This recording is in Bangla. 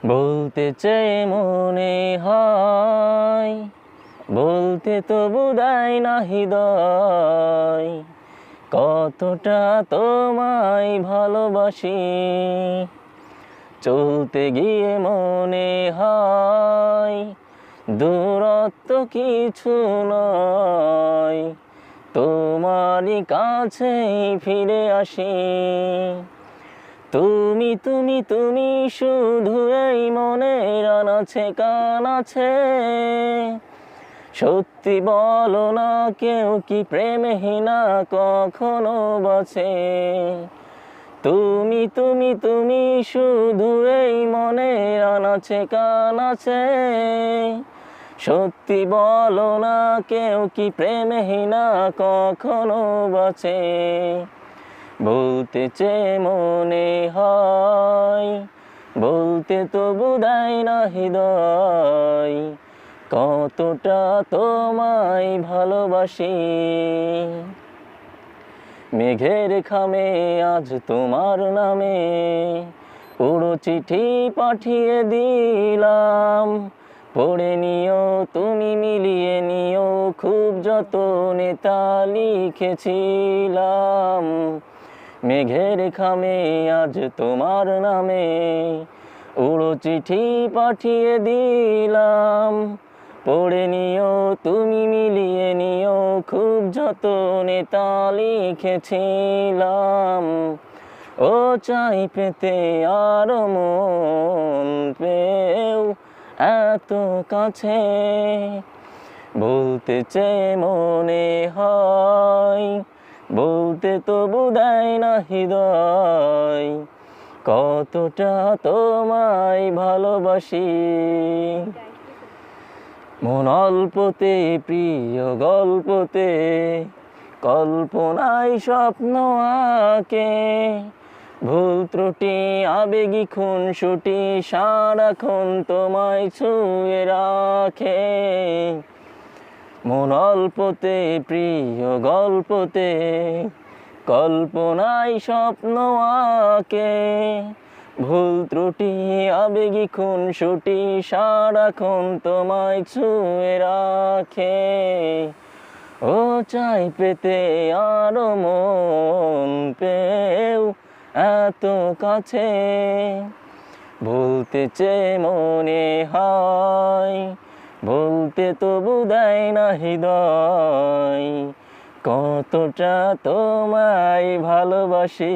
বলতে চেয়ে মনে হয়, বলতে তো বোধহয় না হৃদয়, কতটা তোমায় ভালোবাসি। চলতে গিয়ে মনে হয় দূরত্ব কিছু নয়, তোমারই কাছেই ফিরে আসি। তুমি তুমি তুমি শুধু এই মনের আনাচে কানাচে, সত্যি বলো না কেউ কি প্রেমহীনা কখনো বাঁচে। তুমি তুমি তুমি শুধু এই মনের আনাচে কানাচে, সত্যি বলো না কেউ কি প্রেমহীনা কখনো বাঁচে। বলতে চেয়ে মনে হয়, বলতে তো বোধহয় না হৃদয়, কতটা তোমায় ভালোবাসি। মেঘের খামে আজ তোমার নামে পুরো চিঠি পাঠিয়ে দিলাম, পড়ে নিও তুমি মিলিয়ে নিও খুব যতনে তা লিখেছিলাম। মেঘের খামে আজ তোমার নামে উড়ো চিঠি পাঠিয়ে দিলাম, পড়ে নিও তুমি মিলিয়ে নিও খুব যতনে তা লিখেছিলাম। ও চাই পেতে আরো মন পেও এত কাছে, বলতে চেয়ে মনে হয়, বলতে তো বোধহয় না হৃদয়, কতটা তোমায় ভালোবাসি। মন অল্পতে প্রিয় গল্পতে কল্পনায় স্বপ্ন আঁকে, ভুল ত্রুটি আবেগী খুনসুটি সারাক্ষণ তোমায় ছুঁয়ে রাখে। মন অল্পতে প্রিয় গল্পতে কল্পনায় স্বপ্ন আঁকে, ভুল ত্রুটি আবেগী খুনসুটি সারাক্ষণ তোমায় ছুঁয়ে রাখে। ও চাই পেতে আরো মন পেও এত কাছে, বলতে চেয়ে মনে হয়, বলতে তো বোধহয় না হৃদয়, কতটা তোমায় ভালোবাসি।